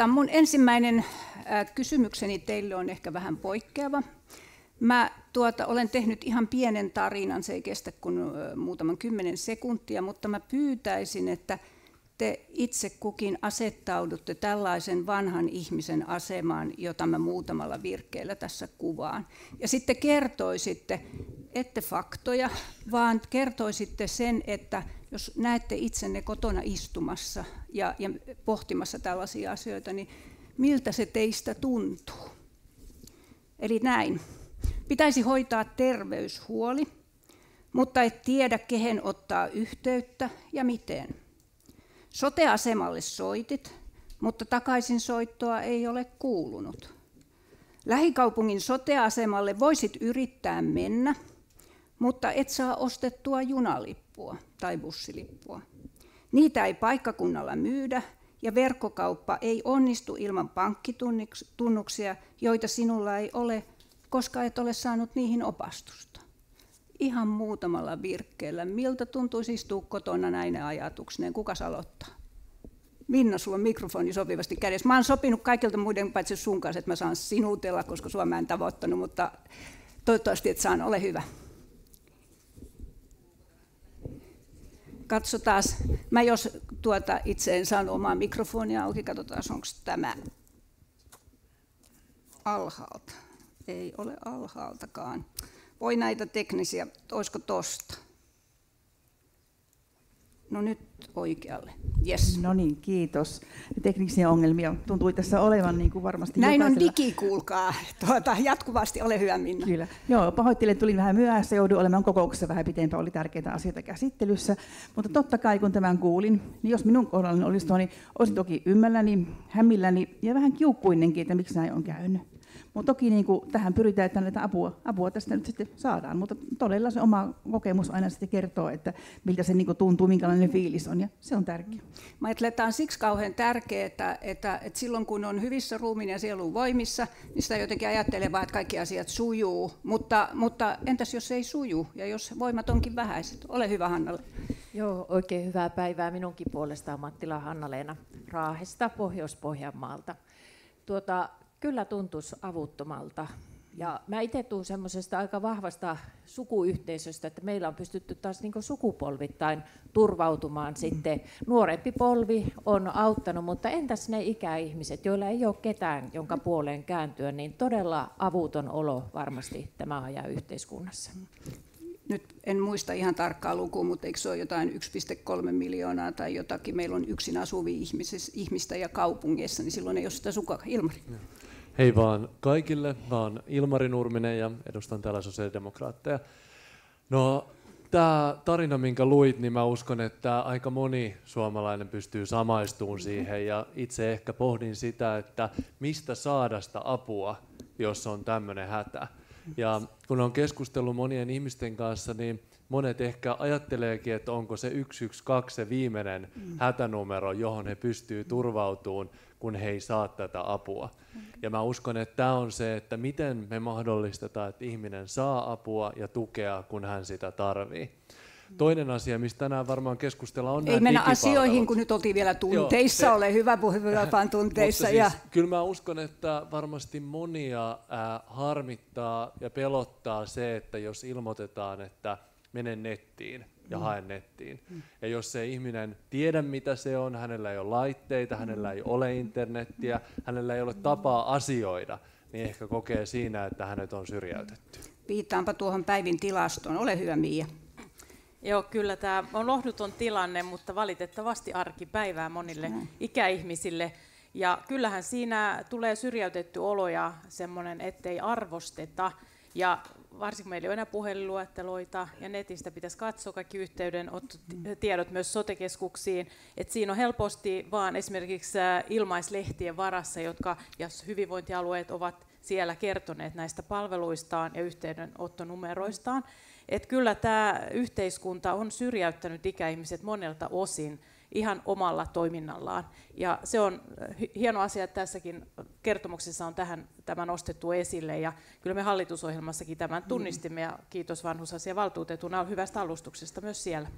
Mun ensimmäinen kysymykseni teille on ehkä vähän poikkeava. Mä olen tehnyt ihan pienen tarinan, se ei kestä kuin muutaman 10 sekuntia, mutta mä pyytäisin, että te itse kukin asettaudutte tällaisen vanhan ihmisen asemaan, jota mä muutamalla virkkeellä tässä kuvaan. Ja sitten kertoisitte, ette faktoja, vaan kertoisitte sen, että jos näette itsenne kotona istumassa ja pohtimassa tällaisia asioita, niin miltä se teistä tuntuu? Eli näin. Pitäisi hoitaa terveyshuoli, mutta et tiedä, kehen ottaa yhteyttä ja miten. Sote-asemalle soitit, mutta takaisin soittoa ei ole kuulunut. Lähikaupungin sote-asemalle voisit yrittää mennä, mutta et saa ostettua junalippua tai bussilippua. Niitä ei paikkakunnalla myydä ja verkkokauppa ei onnistu ilman pankkitunnuksia, joita sinulla ei ole, koska et ole saanut niihin opastusta. Ihan muutamalla virkkeellä. Miltä tuntuisi istua kotona näin ajatuksineen? Kukas aloittaa? Minna, sulla on mikrofoni sopivasti kädessä. Mä oon sopinut kaikilta muiden paitsi sun kanssa, että mä saan sinutella, koska sua mä en tavoittanut, mutta toivottavasti et saan. Ole hyvä. Katsotaan. Mä jos itse en saanut omaa mikrofonia auki, katsotaan onko tämä alhaalta. Ei ole alhaaltakaan. Voi näitä teknisiä, olisiko tosta? No nyt oikealle. Yes. No niin, kiitos. Teknisiä ongelmia tuntui tässä olevan niin kuin varmasti näin jokaisella. On digi, kuulkaa. Jatkuvasti, ole hyvä Minna. Kyllä. Joo, pahoittelen, tulin vähän myöhässä, jouduin olemaan kokouksessa vähän pitempään, oli tärkeitä asioita käsittelyssä. Mutta totta kai, kun tämän kuulin, niin jos minun kohdallani olisi tuo, niin olisin toki ymmälläni, hämmilläni ja vähän kiukkuinenkin, että miksi näin on käynyt. Mutta toki niin kuin, tähän pyritään, että näitä apua tästä nyt sitten saadaan, mutta todella se oma kokemus aina sitten kertoo, että miltä se niin kuin tuntuu, minkälainen fiilis on, ja se on tärkeää. Mä ajattelen, että tämä on siksi kauhean tärkeää, että silloin kun on hyvissä ruumiin ja sielun voimissa, niin sitä jotenkin ajattelee vaan, että kaikki asiat sujuu, mutta entäs jos ei suju ja jos voimat onkin vähäiset? Ole hyvä, Hanna. Joo, oikein hyvää päivää minunkin puolestaan, Mattila Hanna-Leena Raahesta, Pohjois-Pohjanmaalta. Kyllä tuntuisi avuttomalta. Ja mä itse tuun semmoisesta aika vahvasta sukuyhteisöstä, että meillä on pystytty taas niin kuin sukupolvittain turvautumaan sitten. Nuorempi polvi on auttanut, mutta entäs ne ikäihmiset, joilla ei ole ketään, jonka puoleen kääntyä, niin todella avuton olo varmasti tämä ajan yhteiskunnassa. Nyt en muista ihan tarkkaa lukua, mutta eikö se ole jotain 1,3 miljoonaa tai jotakin. Meillä on yksin asuvia ihmistä ja kaupungeissa, niin silloin ei ole sitä sukua. Ilmari. Hei vaan kaikille, mä oon Ilmari Nurminen ja edustan täällä sosiaalidemokraatteja. No, tämä tarina, minkä luit, niin mä uskon, että aika moni suomalainen pystyy samaistumaan siihen ja itse ehkä pohdin sitä, että mistä saada sitä apua, jos on tämmöinen hätä. Ja kun on keskustellut monien ihmisten kanssa, niin monet ehkä ajatteleekin, että onko se 112 se viimeinen hätänumero, johon he pystyvät turvautumaan, kun he ei saa tätä apua. Ja mä uskon, että tämä on se, että miten me mahdollistetaan, että ihminen saa apua ja tukea, kun hän sitä tarvitsee. Toinen asia, mistä tänään varmaan keskustellaan, on ei mennä asioihin, kun nyt oltiin vielä tunteissa. Ole hyvä puheenjohtajan tunteissa. Siis, kyllä mä uskon, että varmasti monia harmittaa ja pelottaa se, että jos ilmoitetaan, että menen nettiin ja haen nettiin. Ja jos se ihminen tiedä, mitä se on, hänellä ei ole laitteita, hänellä ei ole internettiä, hänellä ei ole tapaa asioida, niin ehkä kokee siinä, että hänet on syrjäytetty. Viittaanpa tuohon päivin tilastoon. Ole hyvä, Miia. Joo, kyllä tämä on lohduton tilanne, mutta valitettavasti arkipäivää monille ikäihmisille. Ja kyllähän siinä tulee syrjäytetty olo ja semmoinen, ettei arvosteta. Ja varsinkin meillä ei ole enää puhelinluetteloita ja netistä pitäisi katsoa kaikki yhteydenottotiedot myös sote-keskuksiin. Et siinä on helposti vaan esimerkiksi ilmaislehtien varassa, jotka ja hyvinvointialueet ovat siellä kertoneet näistä palveluistaan ja yhteydenottonumeroistaan. Et kyllä tämä yhteiskunta on syrjäyttänyt ikäihmiset monelta osin ihan omalla toiminnallaan. Ja se on hieno asia, että tässäkin kertomuksessa on tämä nostettu esille. Ja kyllä me hallitusohjelmassakin tämän tunnistimme ja kiitos vanhusasiavaltuutetun hyvästä alustuksesta myös siellä.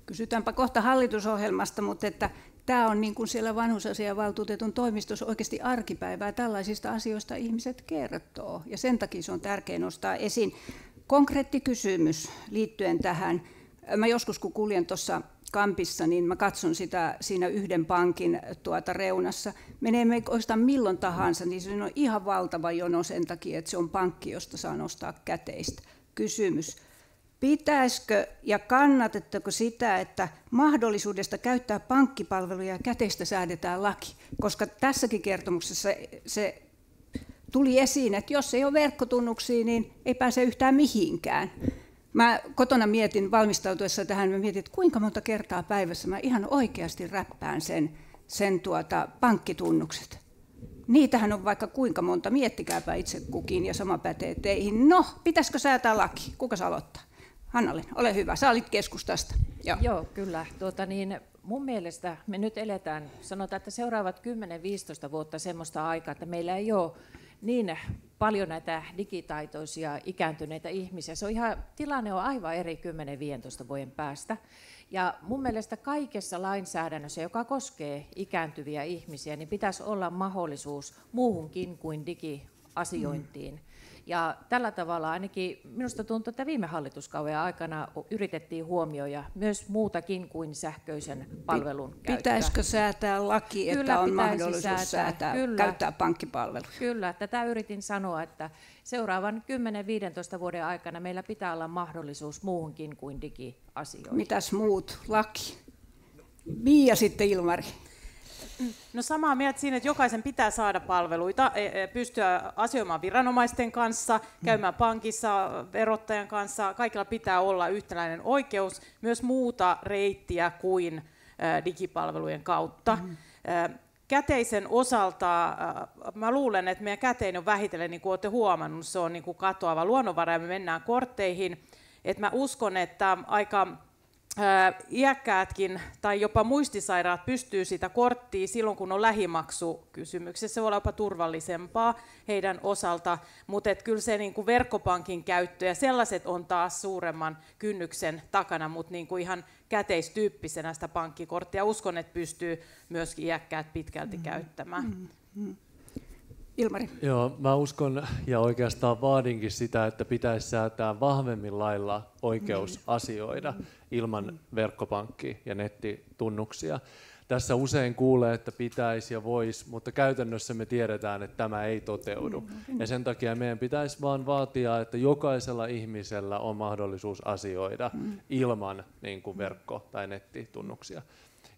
Kysytäänpä kohta hallitusohjelmasta, mutta että tämä on niin kuin siellä vanhusasiavaltuutetun toimistossa oikeasti arkipäivää. Tällaisista asioista ihmiset kertoo ja sen takia se on tärkeää nostaa esiin. Konkreetti kysymys liittyen tähän. Mä joskus kun kuljen tuossa kampissa, niin mä katson sitä siinä yhden pankin reunassa. Menee oikeastaan milloin tahansa, niin se on ihan valtava jono sen takia, että se on pankki, josta saa nostaa käteistä. Kysymys. Pitäisikö ja kannatatteko sitä, että mahdollisuudesta käyttää pankkipalveluja ja käteistä säädetään laki? Koska tässäkin kertomuksessa se tuli esiin, että jos ei ole verkkotunnuksia, niin ei pääse yhtään mihinkään. Mä kotona mietin valmistautuessa tähän, mä mietin, että kuinka monta kertaa päivässä mä ihan oikeasti räppään sen pankkitunnukset. Niitähän on vaikka kuinka monta, miettikääpä itse kukin ja sama pätee teihin. No, pitäisikö säätää laki? Kuka aloittaa? Hanna-Leena, ole hyvä, sä olit keskustasta. Joo kyllä. Mun mielestä me nyt eletään, sanotaan, että seuraavat 10-15 vuotta semmoista aikaa, että meillä ei ole niin paljon näitä digitaitoisia ikääntyneitä ihmisiä. Tilanne on aivan eri 10-15 vuoden päästä. Ja mun mielestä kaikessa lainsäädännössä, joka koskee ikääntyviä ihmisiä, niin pitäisi olla mahdollisuus muuhunkin kuin digiasiointiin. Ja tällä tavalla ainakin minusta tuntuu, että viime hallituskauden aikana yritettiin huomioida myös muutakin kuin sähköisen palvelun käyttöä. Pitäisikö säätää laki, että kyllä, on mahdollisuus käyttää pankkipalveluja? Kyllä, tätä yritin sanoa, että seuraavan 10-15 vuoden aikana meillä pitää olla mahdollisuus muuhunkin kuin digiasioihin. Mitäs muut? Laki. Mia sitten Ilmari. No samaa mieltä siinä, että jokaisen pitää saada palveluita, pystyä asioimaan viranomaisten kanssa, käymään pankissa, verottajan kanssa. Kaikilla pitää olla yhtäläinen oikeus, myös muuta reittiä kuin digipalvelujen kautta. Käteisen osalta mä luulen, että meidän käteinen on vähitellen, niin kuin olette huomannut, se on niin kuin katoava luonnonvara ja me mennään kortteihin. Et mä uskon, että aika iäkkäätkin tai jopa muistisairaat pystyy sitä korttia silloin, kun on lähimaksu kysymyksessä. Se voi olla jopa turvallisempaa heidän osalta, mutta kyllä se niin kuin verkkopankin käyttö ja sellaiset on taas suuremman kynnyksen takana, mutta niin kuin ihan käteistyyppisenä sitä pankkikorttia. Uskon, että pystyy myöskin iäkkäät pitkälti käyttämään. Ilmari. Joo, mä uskon ja oikeastaan vaadinkin sitä, että pitäisi säätää vahvemmin lailla oikeus asioida ilman verkkopankki- ja nettitunnuksia. Tässä usein kuulee, että pitäisi ja voisi, mutta käytännössä me tiedetään, että tämä ei toteudu. Ja sen takia meidän pitäisi vaan vaatia, että jokaisella ihmisellä on mahdollisuus asioida ilman niin kuin verkko- tai nettitunnuksia.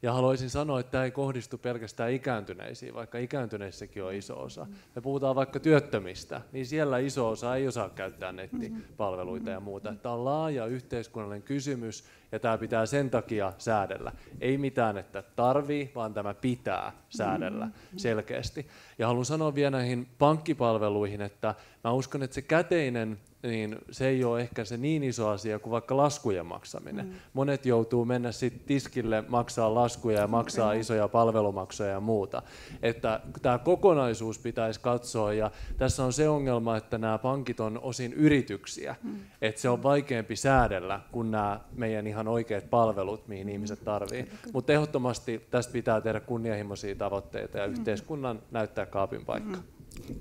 Ja haluaisin sanoa, että tämä ei kohdistu pelkästään ikääntyneisiin, vaikka ikääntyneissäkin on iso osa. Me puhutaan vaikka työttömistä, niin siellä iso osa ei osaa käyttää nettipalveluita ja muuta. Tämä on laaja yhteiskunnallinen kysymys ja tämä pitää sen takia säädellä. Ei mitään, että tarvii, vaan tämä pitää säädellä selkeästi. Ja haluan sanoa vielä näihin pankkipalveluihin, että mä uskon, että se käteinen, niin se ei ole ehkä se niin iso asia kuin vaikka laskujen maksaminen. Monet joutuu mennä sitten tiskille maksaa laskuja ja maksaa isoja palvelumaksuja ja muuta. Että tämä kokonaisuus pitäisi katsoa ja tässä on se ongelma, että nämä pankit on osin yrityksiä. Että se on vaikeampi säädellä kuin nämä meidän ihan oikeat palvelut, mihin ihmiset tarvii. Mutta ehdottomasti tästä pitää tehdä kunnianhimoisia tavoitteita ja yhteiskunnan näyttää kaapin paikka.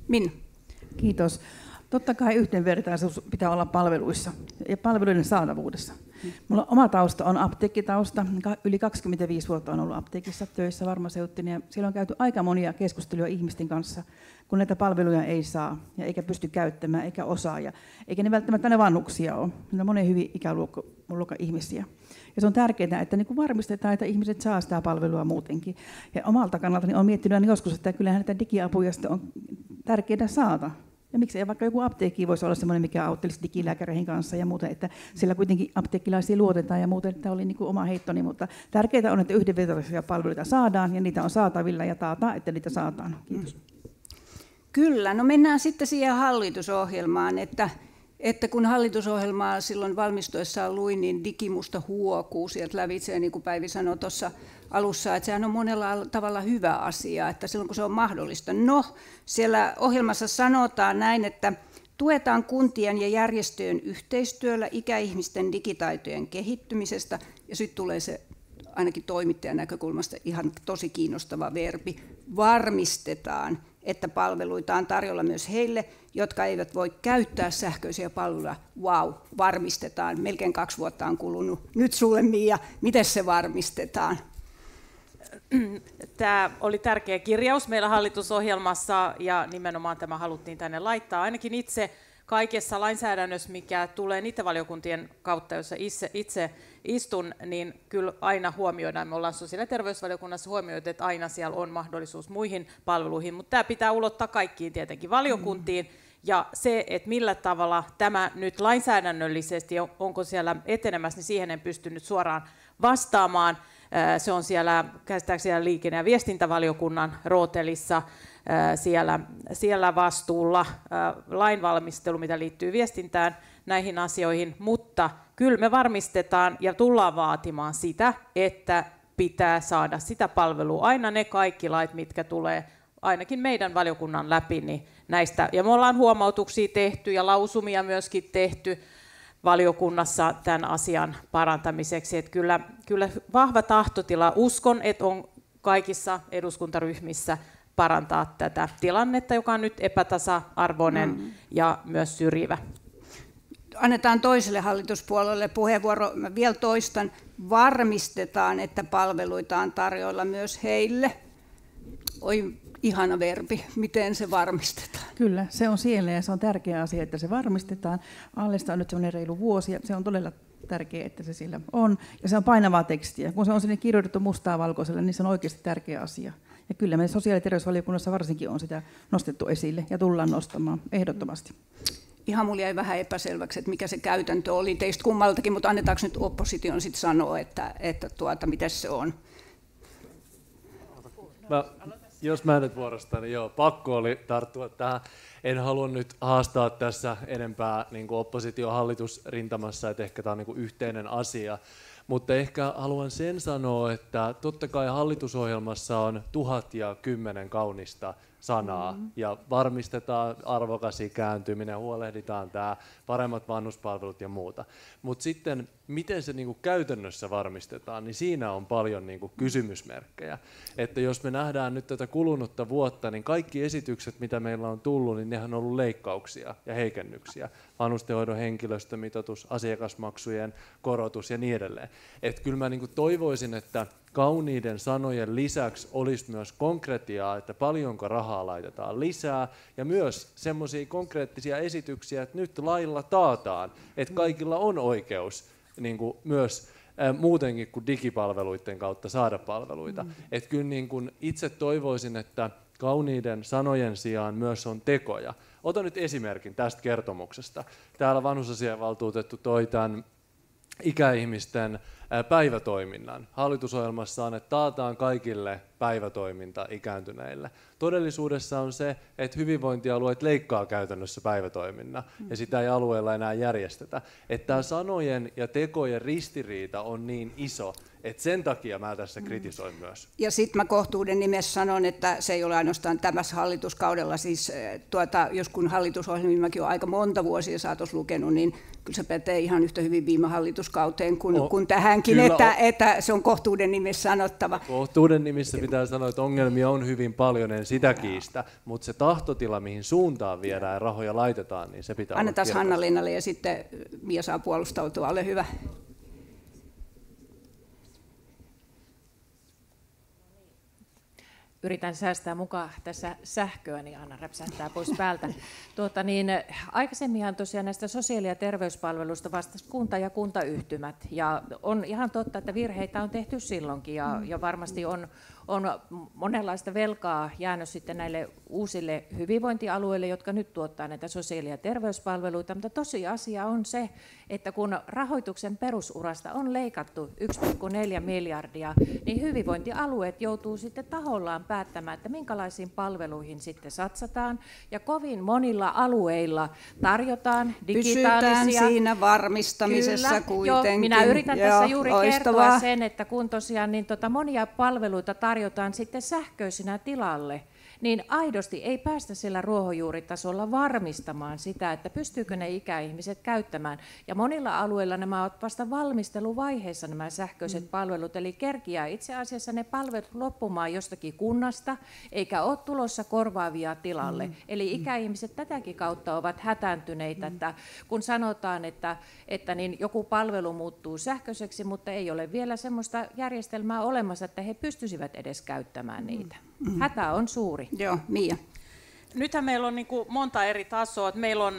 Minna. Kiitos. Totta kai yhdenvertaisuus pitää olla palveluissa ja palveluiden saatavuudessa. Mulla oma tausta on apteekkitausta. Yli 25 vuotta on ollut apteekissa töissä farmaseuttina ja siellä on käyty aika monia keskusteluja ihmisten kanssa, kun näitä palveluja ei saa ja eikä pysty käyttämään eikä osaa. Eikä ne välttämättä ne vanhuksia ole. Ne on monen hyvin ikäluokka ihmisiä. Ja se on tärkeää, että niin varmistetaan, että ihmiset saa sitä palvelua muutenkin. Ja omalta kannaltani olen miettinyt joskus, että kyllähän näitä digiapuja on tärkeää saada. Ja miksi ei vaikka joku apteekki voisi olla sellainen, mikä auttelisi digilääkäreihin kanssa ja muuten, että siellä kuitenkin apteekkilaisia luotetaan ja muuten, että oli niin kuin oma heittoni, mutta tärkeää on, että yhdenvertaisia palveluita saadaan ja niitä on saatavilla ja taataan, että niitä saadaan. Kiitos. Kyllä, no mennään sitten siihen hallitusohjelmaan, että kun hallitusohjelmaa silloin valmistuessaan luin, niin digimusta huokuu sieltä lävitse, niin kuin Päivi sanoi tuossa alussa, että sehän on monella tavalla hyvä asia, että silloin kun se on mahdollista. No, siellä ohjelmassa sanotaan näin, että tuetaan kuntien ja järjestöjen yhteistyöllä ikäihmisten digitaitojen kehittymisestä, ja sitten tulee se ainakin toimittajan näkökulmasta ihan tosi kiinnostava verbi. Varmistetaan, että palveluita on tarjolla myös heille, jotka eivät voi käyttää sähköisiä palveluja. Varmistetaan. Melkein 2 vuotta on kulunut. Nyt sulle, Mia, miten se varmistetaan? Tämä oli tärkeä kirjaus meillä hallitusohjelmassa ja nimenomaan tämä haluttiin tänne laittaa. Ainakin itse kaikessa lainsäädännössä, mikä tulee niiden valiokuntien kautta, joissa itse istun, niin kyllä aina huomioidaan, me ollaan sosiaali- ja terveysvaliokunnassa huomioitu, että aina siellä on mahdollisuus muihin palveluihin, mutta tämä pitää ulottaa kaikkiin tietenkin valiokuntiin, ja se, että millä tavalla tämä nyt lainsäädännöllisesti, onko siellä etenemässä, niin siihen en pystynyt suoraan vastaamaan. Se on siellä käsittääkseni liikenne- ja viestintävaliokunnan rootelissa, siellä vastuulla lainvalmistelu, mitä liittyy viestintään näihin asioihin, mutta kyllä me varmistetaan ja tullaan vaatimaan sitä, että pitää saada sitä palvelua aina ne kaikki lait, mitkä tulee ainakin meidän valiokunnan läpi niin näistä. Ja me ollaan huomautuksia tehty ja lausumia myöskin tehty valiokunnassa tämän asian parantamiseksi. Että kyllä vahva tahtotila, uskon, että on kaikissa eduskuntaryhmissä parantaa tätä tilannetta, joka on nyt epätasa-arvoinen ja myös syrjivä. Annetaan toiselle hallituspuolelle puheenvuoro. Mä vielä toistan. Varmistetaan, että palveluita on tarjolla myös heille. Oi, ihana verbi. Miten se varmistetaan? Kyllä, se on siellä ja se on tärkeä asia, että se varmistetaan. Allesta on nyt semmoinen reilu vuosi ja se on todella tärkeää, että se siellä on. Ja se on painavaa tekstiä. Kun se on sinne kirjoitettu mustaa valkoiselle, niin se on oikeasti tärkeä asia. Ja kyllä me sosiaali- ja terveysvaliokunnassa varsinkin on sitä nostettu esille ja tullaan nostamaan ehdottomasti. Ihan mulla jäi vähän epäselväksi, että mikä se käytäntö oli teistä kummaltakin, mutta annetaanko nyt opposition sitten sanoa, että miten se on? Jos mä nyt vuorostan, niin joo, pakko oli tarttua tähän. En halua nyt haastaa tässä enempää niin kuin oppositio-hallitusrintamassa, että ehkä tämä on niin kuin yhteinen asia. Mutta ehkä haluan sen sanoa, että totta kai hallitusohjelmassa on 1010 kaunista sanaa ja varmistetaan arvokas ikääntyminen, huolehditaan tämä paremmat vanhuspalvelut ja muuta. Mutta sitten miten se niinku käytännössä varmistetaan, niin siinä on paljon niinku kysymysmerkkejä. Että jos me nähdään nyt tätä kulunutta vuotta, niin kaikki esitykset, mitä meillä on tullut, niin nehän on ollut leikkauksia ja heikennyksiä. Vanhustenhoidon henkilöstömitoitus, asiakasmaksujen korotus ja niin edelleen. Että kyllä mä niinku toivoisin, että kauniiden sanojen lisäksi olisi myös konkretiaa, että paljonko rahaa laitetaan lisää ja myös semmoisia konkreettisia esityksiä, että nyt lailla taataan, että kaikilla on oikeus niin kuin myös muutenkin kuin digipalveluiden kautta saada palveluita. Että kyllä niin kuin itse toivoisin, että kauniiden sanojen sijaan myös on tekoja. Otan nyt esimerkin tästä kertomuksesta. Täällä vanhusasiainvaltuutettu toi tämän ikäihmisten päivätoiminnan. Hallitusohjelmassa on, että taataan kaikille päivätoiminta ikääntyneille. Todellisuudessa on se, että hyvinvointialueet leikkaa käytännössä päivätoiminnan ja sitä ei alueella enää järjestetä. Että tämä sanojen ja tekojen ristiriita on niin iso, että sen takia mä tässä kritisoin myös. Ja sitten mä kohtuuden nimessä sanon, että se ei ole ainoastaan tämässä hallituskaudella, siis jos kun hallitusohjelmiakin on aika monta vuosia saatossa lukenut, niin kyllä se pätee ihan yhtä hyvin viime hallituskauteen kuin tähänkin, että se on kohtuuden nimessä sanottava. Kohtuuden nimissä pitää sanoa, että ongelmia on hyvin paljon, en sitä kiistä, mutta se tahtotila, mihin suuntaan viedään ja rahoja laitetaan, niin se pitää annetaan olla Hanna-Leenalle ja sitten Mia saa puolustautua, ole hyvä. Yritän säästää mukaan tässä sähköä, niin Anna räpsähtää pois päältä. Aikaisemminhan tosiaan näistä sosiaali- ja terveyspalveluista vastasi kunta ja kuntayhtymät. Ja on ihan totta, että virheitä on tehty silloinkin ja varmasti on monenlaista velkaa jäänyt sitten näille uusille hyvinvointialueille, jotka nyt tuottaa näitä sosiaali- ja terveyspalveluita, mutta tosiasia on se, että kun rahoituksen perusurasta on leikattu 1,4 miljardia, niin hyvinvointialueet joutuu sitten tahollaan päättämään, että minkälaisiin palveluihin sitten satsataan, ja kovin monilla alueilla tarjotaan digitaalisia... Pysytään siinä varmistamisessa Kyllä, kuitenkin. Joo, minä yritän tässä juuri kertoa sen, että kun tosiaan niin monia palveluita tarjotaan sitten sähköisinä tilalle, niin aidosti ei päästä sillä ruohonjuuritasolla varmistamaan sitä, että pystyykö ne ikäihmiset käyttämään. Ja monilla alueilla nämä ovat vasta valmisteluvaiheessa nämä sähköiset palvelut, eli kerkiää itse asiassa ne palvelut loppumaan jostakin kunnasta, eikä ole tulossa korvaavia tilalle. Eli ikäihmiset tätäkin kautta ovat hätääntyneitä, että kun sanotaan, että niin joku palvelu muuttuu sähköiseksi, mutta ei ole vielä sellaista järjestelmää olemassa, että he pystyisivät edes käyttämään niitä. Hätä on suuri. Joo, Mia. Nythän meillä on niin kuin monta eri tasoa. Meillä on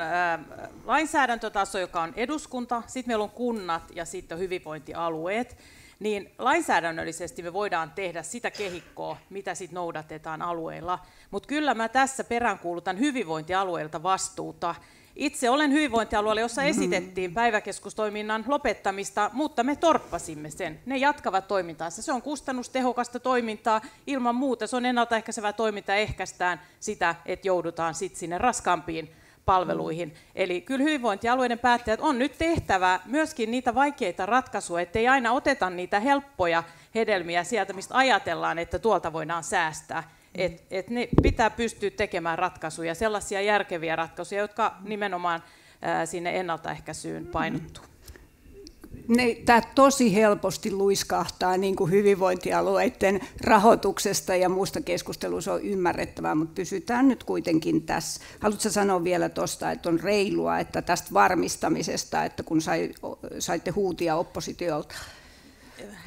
lainsäädäntötaso, joka on eduskunta, sitten meillä on kunnat ja sitten hyvinvointialueet. Niin lainsäädännöllisesti me voidaan tehdä sitä kehikkoa, mitä sitten noudatetaan alueilla. Mutta kyllä mä tässä peräänkuulutan hyvinvointialueilta vastuuta. Itse olen hyvinvointialueella, jossa esitettiin päiväkeskustoiminnan lopettamista, mutta me torppasimme sen. Ne jatkavat toimintaansa. Se on kustannustehokasta toimintaa. Ilman muuta se on ennaltaehkäisevää toimintaa, ehkäistään sitä, että joudutaan sitten sinne raskaampiin palveluihin. Eli kyllä hyvinvointialueiden päättäjät on nyt tehtävä myöskin niitä vaikeita ratkaisuja, ettei aina oteta niitä helppoja hedelmiä sieltä, mistä ajatellaan, että tuolta voidaan säästää. Et ne pitää pystyä tekemään ratkaisuja, sellaisia järkeviä ratkaisuja, jotka nimenomaan sinne ennaltaehkäisyyn painottuu. Tämä tosi helposti luiskahtaa niin kuin hyvinvointialueiden rahoituksesta ja muusta keskustelusta on ymmärrettävää, mutta pysytään nyt kuitenkin tässä. Haluatko sanoa vielä tuosta, että on reilua, että tästä varmistamisesta, että kun saitte huutia oppositiolta?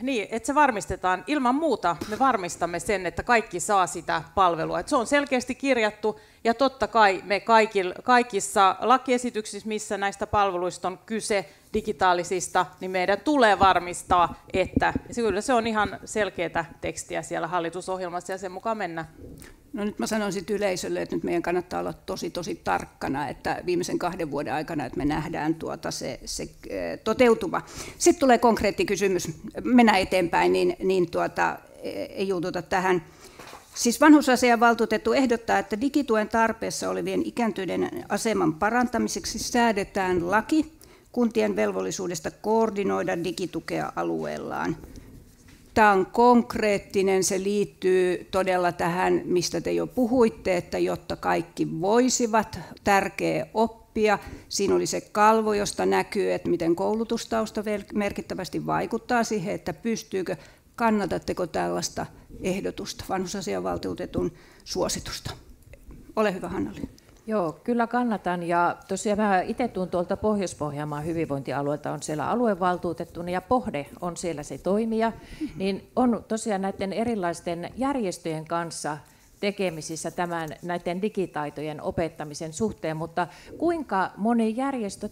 Niin, että se varmistetaan. Ilman muuta me varmistamme sen, että kaikki saa sitä palvelua. Että se on selkeästi kirjattu ja totta kai me kaikissa lakiesityksissä, missä näistä palveluista on kyse digitaalisista, niin meidän tulee varmistaa, että kyllä se on ihan selkeää tekstiä siellä hallitusohjelmassa ja sen mukaan mennään. No nyt mä sanoisin yleisölle, että nyt meidän kannattaa olla tosi tarkkana, että viimeisen 2 vuoden aikana, että me nähdään se toteutuva. Sitten tulee konkreetti kysymys, mennään eteenpäin, ei juututa tähän. Siis vanhusasiainvaltuutettu ehdottaa, että digituen tarpeessa olevien ikääntyneiden aseman parantamiseksi säädetään laki kuntien velvollisuudesta koordinoida digitukea alueellaan. Tämä on konkreettinen, se liittyy todella tähän, mistä te jo puhuitte, että jotta kaikki voisivat, tärkeä oppia. Siinä oli se kalvo, josta näkyy, että miten koulutustausta merkittävästi vaikuttaa siihen, että kannatatteko tällaista ehdotusta, vanhusasiainvaltuutetun suositusta. Ole hyvä, Hanna-Leena. Joo, kyllä kannatan. Ja tosiaan mä itse tuun tuolta Pohjois-Pohjanmaan hyvinvointialueelta, on siellä aluevaltuutettuna ja Pohde on siellä se toimija. Niin on tosiaan näiden erilaisten järjestöjen kanssa tekemisissä näiden digitaitojen opettamisen suhteen, mutta kuinka moni järjestö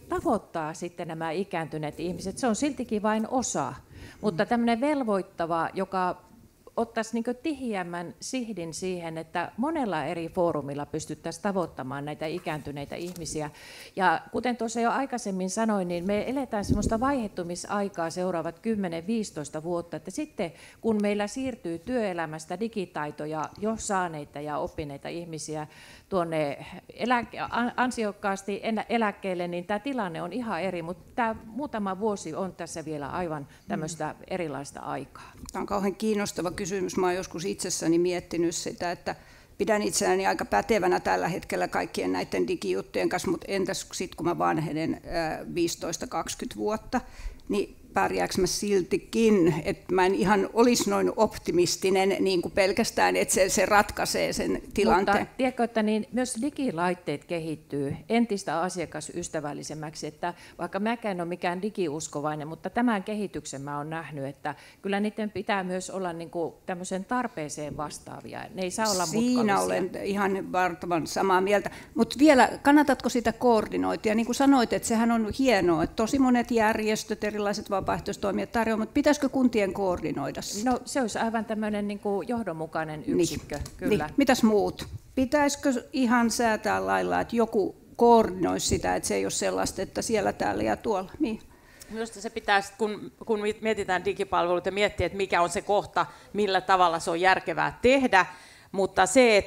tavoittaa sitten nämä ikääntyneet ihmiset, se on siltikin vain osa. Mutta tämmöinen velvoittava, joka ottaisi niin tiheämmän sihdin siihen, että monella eri foorumilla pystyttäisiin tavoittamaan näitä ikääntyneitä ihmisiä. Ja kuten tuossa jo aikaisemmin sanoin, niin me eletään sellaista vaihettumisaikaa seuraavat 10-15 vuotta, että sitten kun meillä siirtyy työelämästä digitaitoja jo saaneita ja oppineita ihmisiä tuonne ansiokkaasti eläkkeelle, niin tämä tilanne on ihan eri, mutta tämä muutama vuosi on tässä vielä aivan tämmöistä erilaista aikaa. Tämä on kauhean kiinnostava kysymys. Mä olen joskus itsessäni miettinyt sitä, että pidän itseäni aika pätevänä tällä hetkellä kaikkien näiden digijuttujen kanssa, mutta entäs sitten kun mä vanhenen 15-20 vuotta, niin pärjääkö mä siltikin, että mä en ihan olisi noin optimistinen niin kuin pelkästään, että se ratkaisee sen tilanteen. Mutta tiedätkö, että niin myös digilaitteet kehittyy entistä asiakasystävällisemmäksi, että vaikka mäkään en ole mikään digiuskovainen, mutta tämän kehityksen mä olen nähnyt, että kyllä niiden pitää myös olla niin kuin tämmöisen tarpeeseen vastaavia, ne ei saa olla mutkallisia. Siinä olen ihan vartavan samaa mieltä, mutta vielä kannatatko sitä koordinointia, niin kuin sanoit, että sehän on hienoa, että tosi monet järjestöt, erilaiset vapaaehtoistoimijat tarjoavat, mutta pitäisikö kuntien koordinoida sitä? No se olisi aivan tämmöinen niin kuin johdonmukainen yksikkö, kyllä. Niin. Mitäs muut? Pitäisikö ihan säätää lailla, että joku koordinoisi sitä, että se ei ole sellaista, että siellä, täällä ja tuolla? Niin. Minusta se pitäisi, kun mietitään digipalveluita, miettiä, että mikä on se kohta, millä tavalla se on järkevää tehdä. mutta se,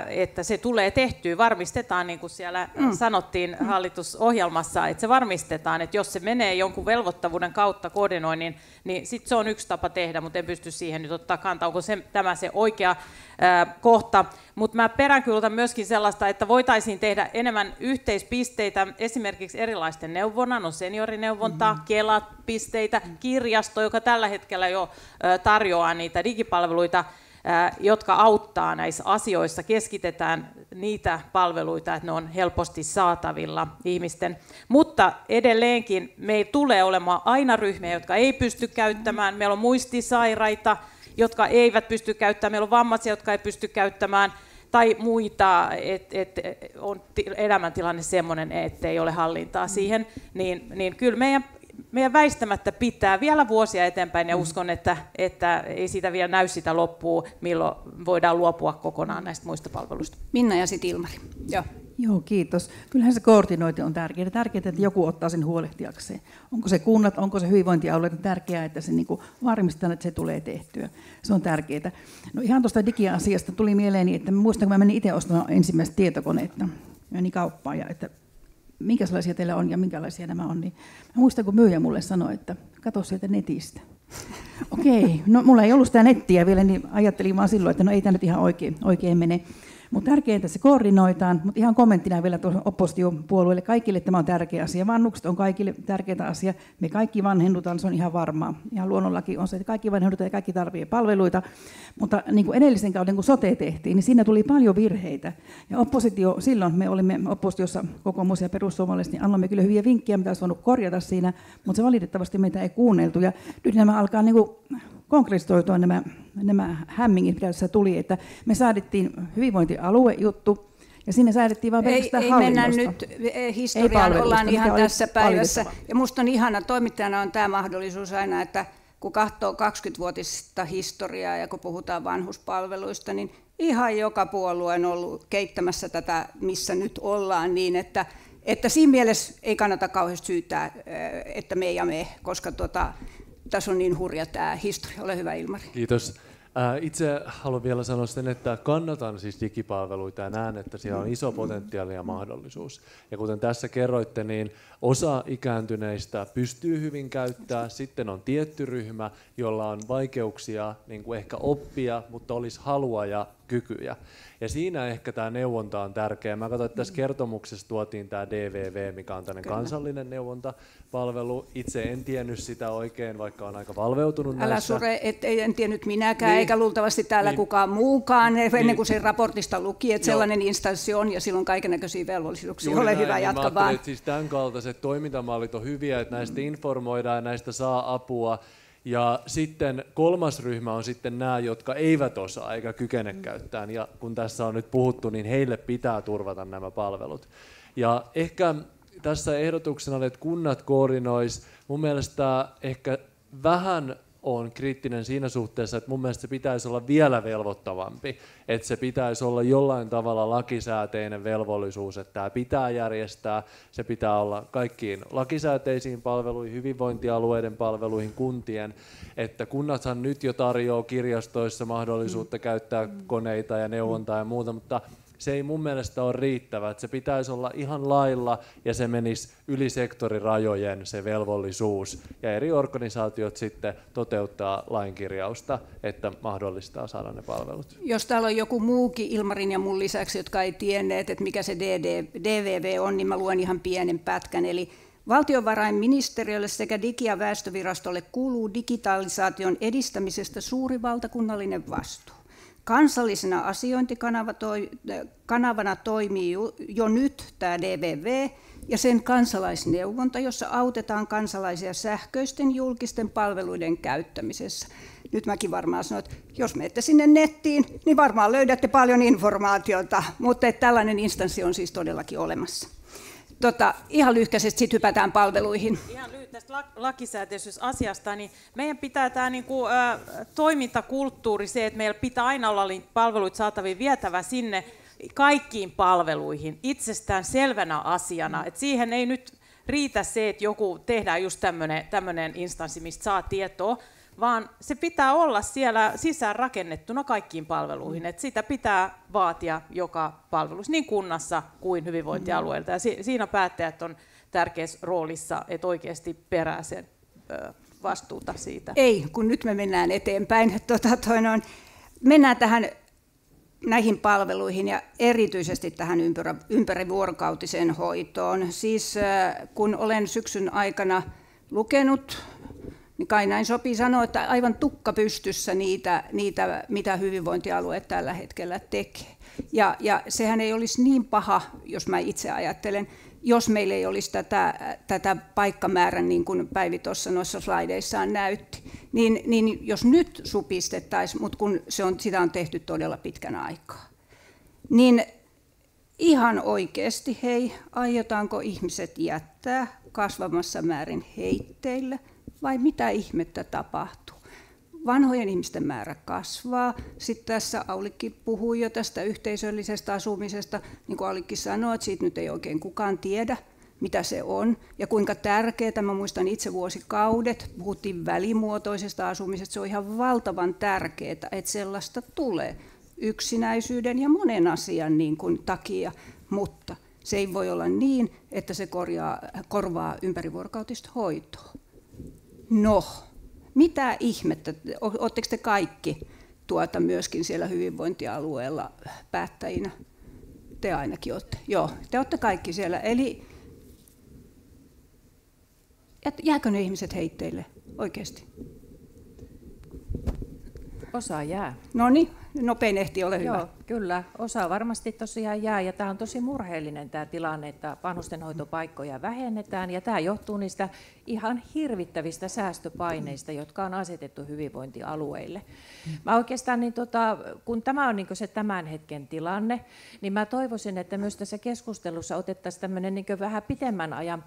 että se tulee tehtyä, varmistetaan, niin kuin siellä sanottiin hallitusohjelmassa, että se varmistetaan, että jos se menee jonkun velvoittavuuden kautta koordinoinnin, niin sit se on yksi tapa tehdä, mutta en pysty siihen nyt ottaa kantaa, onko tämä se oikea kohta. Mutta mä peräänkuulutan myöskin sellaista, että voitaisiin tehdä enemmän yhteispisteitä, esimerkiksi erilaisten neuvonnan, on seniorineuvontaa, Kela-pisteitä, kirjasto, joka tällä hetkellä jo tarjoaa niitä digipalveluita, jotka auttaa näissä asioissa, keskitetään niitä palveluita, että ne on helposti saatavilla ihmisten. Mutta edelleenkin meillä tulee olemaan aina ryhmiä, jotka ei pysty käyttämään. Meillä on muistisairaita, jotka eivät pysty käyttämään. Meillä on vammaisia, jotka ei pysty käyttämään. Tai muita, että on elämäntilanne sellainen, että ei ole hallintaa siihen. Niin kyllä meidän väistämättä pitää vielä vuosia eteenpäin ja uskon, että ei siitä vielä näy sitä loppua, milloin voidaan luopua kokonaan näistä muista palveluista. Minna ja sitten Ilmari. Joo, kiitos. Kyllähän se koordinointi on tärkeää. Tärkeää, että joku ottaa sen huolehtiakseen. Onko se kunnat, onko se hyvinvointialueet, tärkeää, että se varmistetaan, että se tulee tehtyä. Se on tärkeää. No ihan tuosta digiasiasta tuli mieleeni, että muistan, kun mä menin itse ostamaan ensimmäistä tietokoneetta. Menin kauppaan ja että minkälaisia teillä on ja minkälaisia nämä on. Niin mä muistan, kun myyjä mulle sanoi, että katso sieltä netistä. Okei, no mulla ei ollut sitä nettiä vielä, niin ajattelin vaan silloin, että no ei tämä nyt ihan oikein mene. Mutta tärkeintä, että se koordinoitaan, mutta ihan kommenttina vielä tuolle oppositiopuolueille, kaikille tämä on tärkeä asia. Vannukset on kaikille tärkeä asia. Me kaikki vanhennutaan, se on ihan varmaa. Ihan luonnollakin on se, että kaikki vanhennutaan ja kaikki tarvitsee palveluita. Mutta niin kuin edellisen kauden, kun sote tehtiin, niin siinä tuli paljon virheitä. Ja oppositio, silloin me olimme oppositiossa kokoomus ja perussuomalaiset, niin annamme kyllä hyviä vinkkejä, mitä olisi voinut korjata siinä, mutta se valitettavasti meitä ei kuunneltu. Ja nyt nämä alkaa niin kuin konkretisoitua nämä hämmingit, mitä tässä tuli, että me säädettiin hyvinvointialuejuttu, ja sinne säädettiin vain pelkästään hallinnosta. Ei mennä nyt historiaan, ollaan ihan tässä päivässä. Ja musta on ihana, toimittajana on tämä mahdollisuus aina, että kun katsoo 20-vuotista historiaa ja kun puhutaan vanhuspalveluista, niin ihan joka puolue on ollut keittämässä tätä, missä nyt ollaan, niin että siinä mielessä ei kannata kauheasti syyttää, että me ja me, koska tässä on niin hurja tämä historia. Ole hyvä, Ilmari. Kiitos. Itse haluan vielä sanoa sen, että kannatan siis digipalveluita ja näen, että siellä on iso potentiaali ja mahdollisuus. Ja kuten tässä kerroitte, niin osa ikääntyneistä pystyy hyvin käyttämään, sitten on tietty ryhmä, jolla on vaikeuksia niin kuin ehkä oppia, mutta olisi halua ja kykyjä. Ja siinä ehkä tämä neuvonta on tärkeä. Mä katsoin, että tässä kertomuksessa tuotiin tämä DVV, mikä on tämmöinen kansallinen neuvontapalvelu. Itse en tiennyt sitä oikein, vaikka on aika valveutunut näissä. Älä sure, en tiennyt minäkään, eikä luultavasti täällä kukaan muukaan, ennen kuin sen raportista luki, että sellainen instanssi on ja silloin kaikennäköisiä velvollisuuksia. Ole hyvä, jatka vaan. Siis tämän kaltaiset toimintamallit on hyviä, että näistä informoidaan ja näistä saa apua. Ja sitten kolmas ryhmä on sitten nämä, jotka eivät osaa eikä kykene käyttämään. Ja kun tässä on nyt puhuttu, niin heille pitää turvata nämä palvelut. Ja ehkä tässä ehdotuksena oli, että kunnat koordinois. Mun mielestä ehkä vähän on kriittinen siinä suhteessa, että mun mielestä se pitäisi olla vielä velvoittavampi. Että se pitäisi olla jollain tavalla lakisääteinen velvollisuus, että tämä pitää järjestää. Se pitää olla kaikkiin lakisääteisiin palveluihin, hyvinvointialueiden palveluihin, kuntien. Että kunnathan nyt jo tarjoaa kirjastoissa mahdollisuutta käyttää koneita ja neuvontaa ja muuta, mutta se ei mun mielestä ole riittävä, että se pitäisi olla ihan lailla ja se menisi yli sektorirajojen se velvollisuus ja eri organisaatiot sitten toteuttaa lainkirjausta, että mahdollistaa saada ne palvelut. Jos täällä on joku muukin Ilmarin ja mun lisäksi, jotka ei tienneet, että mikä se DVV on, niin mä luen ihan pienen pätkän. Eli valtiovarainministeriölle sekä Digi- ja väestövirastolle kuuluu digitalisaation edistämisestä suuri valtakunnallinen vastuu. Kansallisena asiointikanavana toimii jo nyt tämä DVV ja sen kansalaisneuvonta, jossa autetaan kansalaisia sähköisten julkisten palveluiden käyttämisessä. Nyt mäkin varmaan sanon, että jos menette sinne nettiin, niin varmaan löydätte paljon informaatiota, mutta tällainen instanssi on siis todellakin olemassa. Ihan lyhkäisesti sitten hypätään palveluihin. Ihan lyhyt tästä lakisääteisyysasiasta, niin meidän pitää tämä toimintakulttuuri, se, että meillä pitää aina olla palveluita saatavia vietävä sinne kaikkiin palveluihin itsestään selvänä asiana. Et siihen ei nyt riitä se, että joku tehdään just tämmöinen instanssi, mistä saa tietoa, vaan se pitää olla siellä sisään rakennettuna kaikkiin palveluihin. Et sitä pitää vaatia joka palvelussa, niin kunnassa kuin hyvinvointialueilta. Ja siinä päättäjät on tärkeässä roolissa, että oikeasti perää sen vastuuta siitä. Ei, kun nyt me mennään eteenpäin. Mennään näihin palveluihin ja erityisesti tähän ympärivuorokautiseen hoitoon. Siis kun olen syksyn aikana lukenut, niin kai näin sopii sanoa, että aivan tukka pystyssä niitä mitä hyvinvointialueet tällä hetkellä tekee. Ja sehän ei olisi niin paha, jos mä itse ajattelen, jos meillä ei olisi tätä paikkamäärän, niin kuin Päivi tuossa noissa slideissaan näytti, niin jos nyt supistettaisiin, mutta kun sitä on tehty todella pitkän aikaa, niin ihan oikeasti, aiotaanko ihmiset jättää kasvamassa määrin heitteille vai mitä ihmettä tapahtuu? Vanhojen ihmisten määrä kasvaa. Sitten tässä Aulikki puhui jo tästä yhteisöllisestä asumisesta. Niin kuin Aulikki sanoi, että siitä nyt ei oikein kukaan tiedä, mitä se on ja kuinka tärkeää. Mä muistan itse vuosikaudet, puhuttiin välimuotoisesta asumisesta. Se on ihan valtavan tärkeää, että sellaista tulee yksinäisyyden ja monen asian niin kuin takia, mutta se ei voi olla niin, että se korvaa ympärivuorokautista hoitoa. No. Mitä ihmettä, oletteko te kaikki myöskin siellä hyvinvointialueella päättäjinä? Te ainakin olette. Joo, te olette kaikki siellä. Eli jääkö ne ihmiset heitteille oikeasti? Osa jää. No niin, nopein ehti, ole hyvä. Joo, kyllä. Osa varmasti tosiaan jää, ja tämä on tosi murheellinen tämä tilanne, että vanhustenhoitopaikkoja vähennetään, ja tämä johtuu niistä ihan hirvittävistä säästöpaineista, jotka on asetettu hyvinvointialueille. Mä oikeastaan, kun tämä on se tämän hetken tilanne, niin mä toivoisin, että myös tässä keskustelussa otettaisiin tämmöinen vähän pitemmän ajan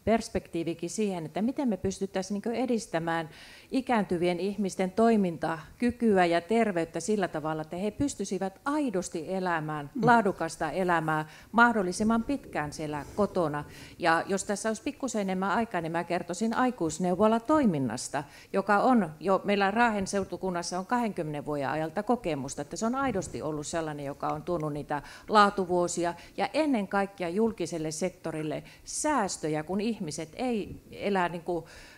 perspektiivikin siihen, että miten me pystyttäisiin edistämään ikääntyvien ihmisten toimintakykyä ja terveyttä sillä tavalla, että he pystyisivät aidosti elämään laadukasta elämää mahdollisimman pitkään siellä kotona. Ja jos tässä olisi pikkusen enemmän aikaa, niin mä kertoisin aikuisneuvolatoiminnasta, joka on jo meillä Raahen seutukunnassa on 20 vuoden ajalta kokemusta, että se on aidosti ollut sellainen, joka on tuonut niitä laatuvuosia ja ennen kaikkea julkiselle sektorille säästöjä, kun ihmiset ei elä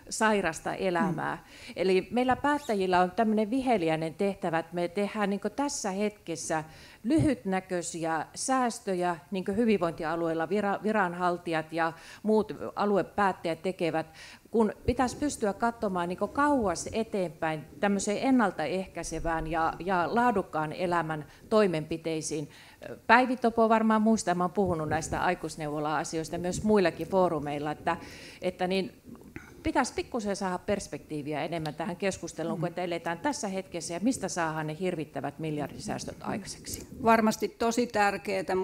sairasta elämää. Eli meillä päättäjillä on tämmöinen viheliäinen tehtävä, että me tehdään tässä hetkessä lyhytnäköisiä säästöjä, niin kuin hyvinvointialueilla viranhaltijat ja muut aluepäättäjät tekevät, kun pitäisi pystyä katsomaan kauas eteenpäin tämmöiseen ennaltaehkäisevään ja laadukkaan elämän toimenpiteisiin. Päivi Topo varmaan muistaa, mä olen puhunut näistä aikuisneuvola-asioista myös muillakin foorumeilla, että pitäisi pikkusen saada perspektiiviä enemmän tähän keskusteluun, kun eletään tässä hetkessä ja mistä saadaan ne hirvittävät miljardisäästöt aikaiseksi. Varmasti tosi tärkeää,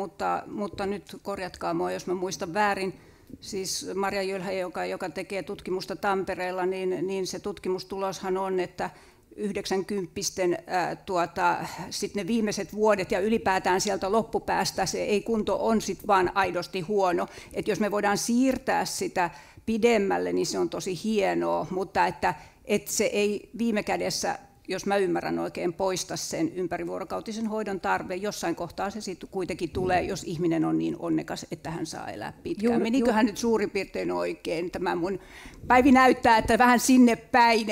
mutta nyt korjatkaa mua, jos mä muistan väärin. Siis Marja Jylhä, joka tekee tutkimusta Tampereella, niin se tutkimustuloshan on, että 90-pisten sitten ne viimeiset vuodet ja ylipäätään sieltä loppupäästä se ei kunto on sitten vaan aidosti huono. Että jos me voidaan siirtää sitä pidemmälle, niin se on tosi hienoa, mutta että se ei viime kädessä, jos mä ymmärrän oikein, poista sen ympärivuorokautisen hoidon tarve. Jossain kohtaa se sitten kuitenkin tulee, jos ihminen on niin onnekas, että hän saa elää pitkään. Meniköhän nyt suurin piirtein oikein? Tämä mun Päivi näyttää, että vähän sinne päin.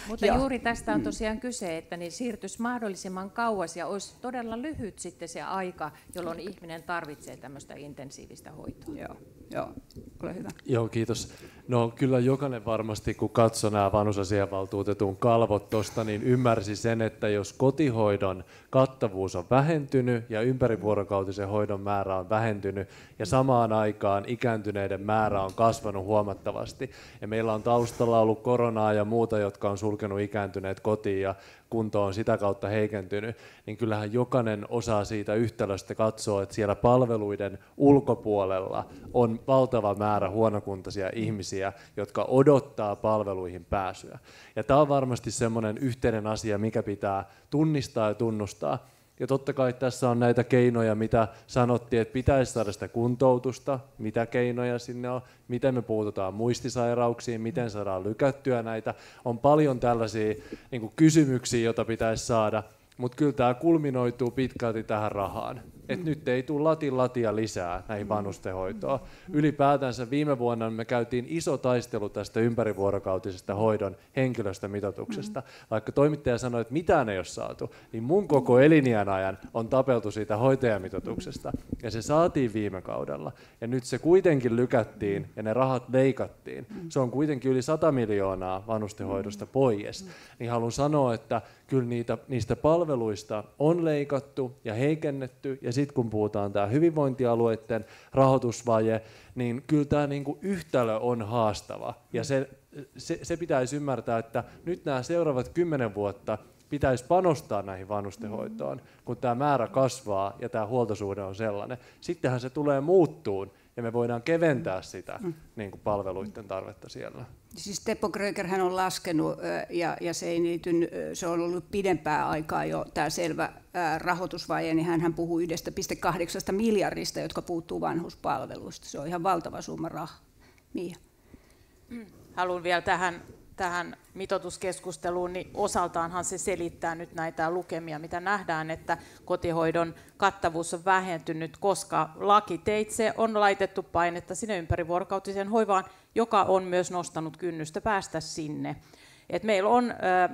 Mutta juuri tästä on tosiaan kyse, että niin siirtyisi mahdollisimman kauas ja olisi todella lyhyt sitten se aika, jolloin ihminen tarvitsee tämmöistä intensiivistä hoitoa. Joo, ole hyvä. Joo, kiitos. No kyllä jokainen varmasti, kun katsoi nämä vanhusasiavaltuutetun kalvot tuosta, niin ymmärsi sen, että jos kotihoidon kattavuus on vähentynyt ja ympärivuorokautisen hoidon määrä on vähentynyt ja samaan aikaan ikääntyneiden määrä on kasvanut huomattavasti ja meillä on taustalla ollut koronaa ja muuta, jotka on sulkenut ikääntyneet kotiin ja kunto on sitä kautta heikentynyt, niin kyllähän jokainen osaa siitä yhtälöstä katsoa, että siellä palveluiden ulkopuolella on valtava määrä huonokuntoisia ihmisiä, jotka odottaa palveluihin pääsyä. Ja tämä on varmasti semmoinen yhteinen asia, mikä pitää tunnistaa ja tunnustaa. Ja totta kai tässä on näitä keinoja, mitä sanottiin, että pitäisi saada sitä kuntoutusta, mitä keinoja sinne on, miten me puututaan muistisairauksiin, miten saadaan lykättyä näitä. On paljon tällaisia niin kuin kysymyksiä, joita pitäisi saada, mutta kyllä tämä kulminoituu pitkälti tähän rahaan. Et nyt ei tule latia lisää näihin vanhustenhoitoon. Ylipäätänsä viime vuonna me käytiin iso taistelu tästä ympärivuorokautisesta hoidon henkilöstömitoituksesta. Vaikka toimittaja sanoi, että mitään ei ole saatu, niin mun koko eliniän ajan on tapeltu siitä hoitajamitoituksesta. Ja se saatiin viime kaudella. Ja nyt se kuitenkin lykättiin ja ne rahat leikattiin. Se on kuitenkin yli 100 miljoonaa vanhustenhoidosta pois. Niin haluan sanoa, että kyllä niistä palveluista on leikattu ja heikennetty. Ja sitten kun puhutaan tämä hyvinvointialueiden rahoitusvaje, niin kyllä tämä niinku yhtälö on haastava. Ja se pitäisi ymmärtää, että nyt nämä seuraavat 10 vuotta pitäisi panostaa näihin vanhustenhoitoon, kun tämä määrä kasvaa ja tämä huoltosuhde on sellainen. Sittenhän se tulee muuttuun ja me voidaan keventää sitä niin kuin palveluiden tarvetta siellä. Siis Teppo Krögerhän on laskenut, ja se on ollut pidempää aikaa jo tämä selvä rahoitusvaje, niin hän puhuu 1,8 miljardista, jotka puuttuu vanhuspalveluista. Se on ihan valtava summa rahaa. Mia. Haluan vielä tähän mitoituskeskusteluun, niin osaltaanhan se selittää nyt näitä lukemia, mitä nähdään, että kotihoidon kattavuus on vähentynyt, koska lakiteitse on laitettu painetta sinne ympärivuorokautiseen hoivaan, joka on myös nostanut kynnystä päästä sinne. Et meillä on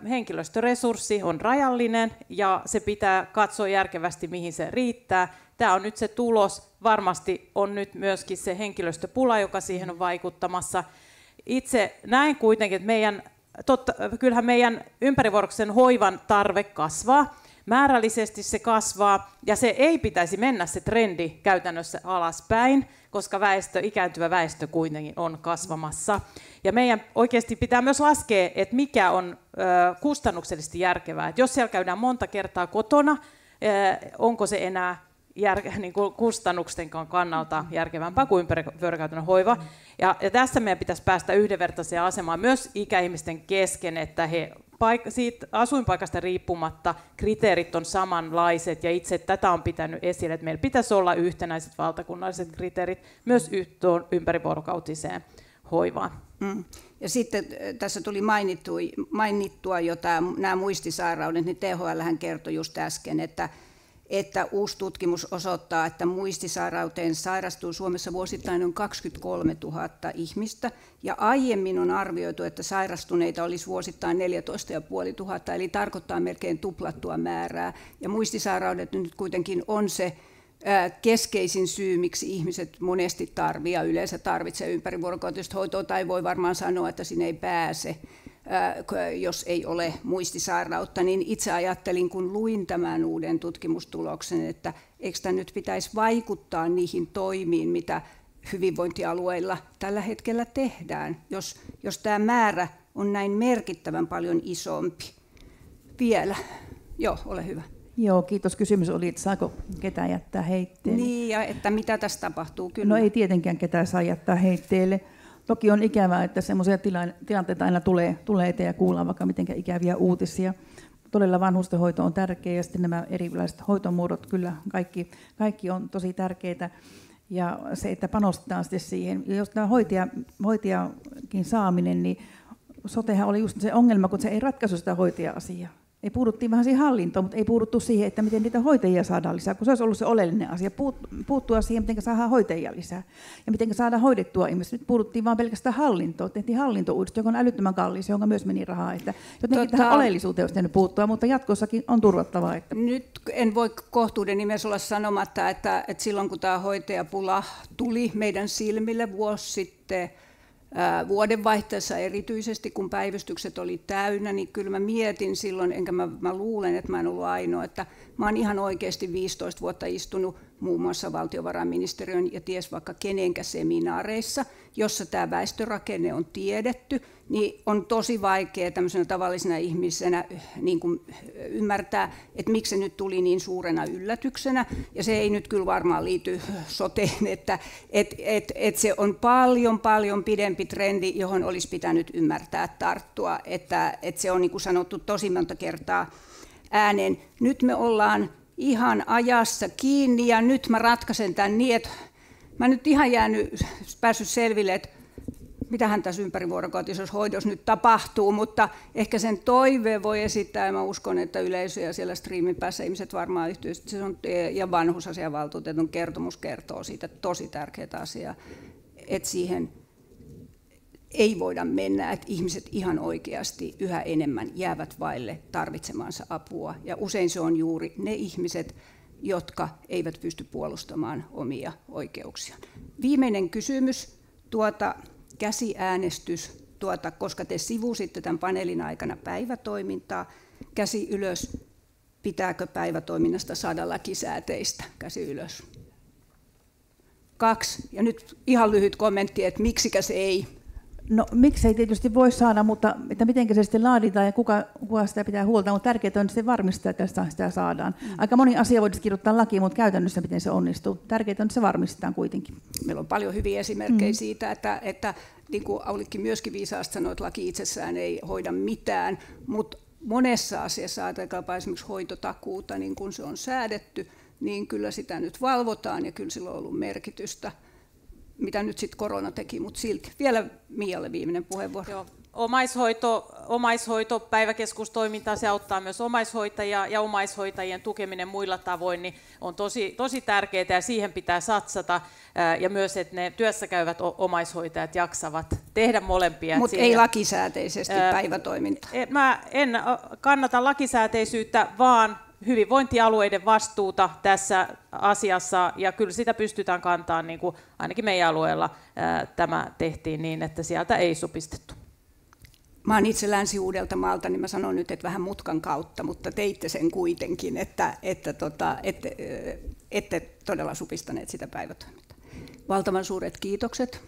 henkilöstöresurssi on rajallinen ja se pitää katsoa järkevästi, mihin se riittää. Tämä on nyt se tulos. Varmasti on nyt myöskin se henkilöstöpula, joka siihen on vaikuttamassa. Itse näen kuitenkin, että kyllähän meidän ympärivuorokautisen hoivan tarve kasvaa. Määrällisesti se kasvaa ja se ei pitäisi mennä se trendi käytännössä alaspäin, koska ikääntyvä väestö kuitenkin on kasvamassa. Ja meidän oikeasti pitää myös laskea, että mikä on kustannuksellisesti järkevää. Että jos siellä käydään monta kertaa kotona, onko se enää niin kuin kustannuksen kannalta järkevämpää kuin ympärivuorokautinen hoiva. Ja tässä meidän pitäisi päästä yhdenvertaiseen asemaan myös ikäihmisten kesken, että siitä asuinpaikasta riippumatta kriteerit on samanlaiset, ja itse tätä on pitänyt esille, että meillä pitäisi olla yhtenäiset valtakunnalliset kriteerit myös ympärivuorokautiseen hoivaan. Ja sitten tässä tuli mainittua jo nämä muistisairaudet, niin THL kertoi just äsken, että uusi tutkimus osoittaa, että muistisairauteen sairastuu Suomessa vuosittain noin 23 000 ihmistä, ja aiemmin on arvioitu, että sairastuneita olisi vuosittain 14 500, eli tarkoittaa melkein tuplattua määrää. Ja muistisairaudet nyt kuitenkin on se keskeisin syy, miksi ihmiset monesti yleensä tarvitsee ympärivuorokautista hoitoa, tai voi varmaan sanoa, että sinne ei pääse, jos ei ole muistisairautta, niin itse ajattelin, kun luin tämän uuden tutkimustuloksen, että eikö tämä nyt pitäisi vaikuttaa niihin toimiin, mitä hyvinvointialueilla tällä hetkellä tehdään, jos tämä määrä on näin merkittävän paljon isompi. Vielä. Joo, ole hyvä. Joo, kiitos. Kysymys oli, että saako ketään jättää heitteelle. Niin, ja että mitä tässä tapahtuu. Kyllä. No ei tietenkään ketään saa jättää heitteelle. Toki on ikävää, että semmoisia tilanteita aina tulee eteen ja kuullaan vaikka mitenkä ikäviä uutisia. Todella vanhustenhoito on tärkeä ja sitten nämä erilaiset hoitomuodot, kyllä kaikki on tosi tärkeitä. Ja se, että panostetaan sitten siihen. Ja jos tämä hoitajakin saaminen, niin sotehan oli just se ongelma, kun se ei ratkaisu sitä hoitaja-asiaa. Ei puhuttiin vähän siihen hallintoon, mutta ei puhuttu siihen, että miten niitä hoitajia saadaan lisää, kun se olisi ollut se oleellinen asia. Puuttua siihen, miten saadaan hoitajia lisää ja miten saadaan hoidettua ihmisiä. Nyt puhuttiin vain pelkästään hallintoa. Tehtiin hallintouudistus, joka on älyttömän kallis, jonka myös meni rahaa. Että jotenkin tähän oleellisuuteen olisi puuttua, mutta jatkossakin on turvattavaa. Että nyt en voi kohtuuden nimessä olla sanomatta, että silloin kun tämä hoitajapula tuli meidän silmille vuosi sitten, vuodenvaihteessa erityisesti, kun päivystykset oli täynnä, niin kyllä mä mietin silloin, enkä mä luulen, että mä en ollut ainoa, että mä oon ihan oikeasti 15 vuotta istunut muun muassa valtiovarainministeriön ja ties vaikka kenenkä seminaareissa, jossa tämä väestörakenne on tiedetty, niin on tosi vaikea tämmöisenä tavallisena ihmisenä niin kuin ymmärtää, että miksi se nyt tuli niin suurena yllätyksenä. Ja se ei nyt kyllä varmaan liity soteen, että se on paljon pidempi trendi, johon olisi pitänyt ymmärtää tarttua, että se on niin kuin sanottu tosi monta kertaa ääneen. Nyt me ollaan ihan ajassa kiinni ja nyt mä ratkaisen tämän niin, että mä nyt ihan päässyt selville, että mitähän tässä ympärivuorokautisessa hoidossa nyt tapahtuu, mutta ehkä sen toiveen voi esittää, ja mä uskon, että yleisö ja siellä striimin päässä ihmiset varmaan yhteisesti, ja vanhusasiavaltuutetun kertomus kertoo siitä tosi tärkeää asiaa, että siihen ei voida mennä, että ihmiset ihan oikeasti yhä enemmän jäävät vaille tarvitsemansa apua, ja usein se on juuri ne ihmiset, jotka eivät pysty puolustamaan omia oikeuksiaan. Viimeinen kysymys, käsiäänestys, koska te sivusitte tämän paneelin aikana päivätoimintaa, käsi ylös, pitääkö päivätoiminnasta saada lakisääteistä, käsi ylös. 2, ja nyt ihan lyhyt kommentti, että miksikäs ei. No miksei tietysti voi saada, mutta että miten se sitten laaditaan ja kuka sitä pitää huolta, mutta tärkeää on sitten varmistaa, että sitä saadaan. Aika moni asia voidaan kirjoittaa lakiin, mutta käytännössä miten se onnistuu. Tärkeää on, että se varmistetaan kuitenkin. Meillä on paljon hyviä esimerkkejä siitä, että niin kuin Aulikki myöskin viisaasti sanoi, että laki itsessään ei hoida mitään, mutta monessa asiassa, ajatelkaapa esimerkiksi hoitotakuuta, niin kun se on säädetty, niin kyllä sitä nyt valvotaan ja kyllä sillä on ollut merkitystä. Mitä nyt sitten korona teki, mutta silti. Vielä Mialle viimeinen puheenvuoro. Joo. Omaishoito, päiväkeskustoiminta, se auttaa myös omaishoitajia ja omaishoitajien tukeminen muilla tavoin niin on tosi tärkeää ja siihen pitää satsata. Ja myös, että ne työssäkäyvät omaishoitajat jaksavat tehdä molempia. Mutta ei lakisääteisesti päivätoimintaa. Mä en kannata lakisääteisyyttä, vaan hyvinvointialueiden vastuuta tässä asiassa, ja kyllä sitä pystytään kantamaan, niin kuin ainakin meidän alueella tämä tehtiin niin, että sieltä ei supistettu. Mä oon itse Länsi-Uudeltamaalta, niin mä sanon nyt, että vähän mutkan kautta, mutta teitte sen kuitenkin, että ette todella supistaneet sitä päivätoimintaa. Valtavan suuret kiitokset.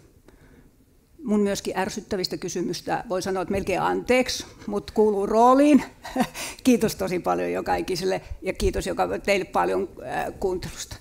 Mun myöskin ärsyttävistä kysymystä voi sanoa, että melkein anteeksi, mutta kuuluu rooliin. Kiitos tosi paljon joka ikiselle ja kiitos teille paljon kuuntelusta.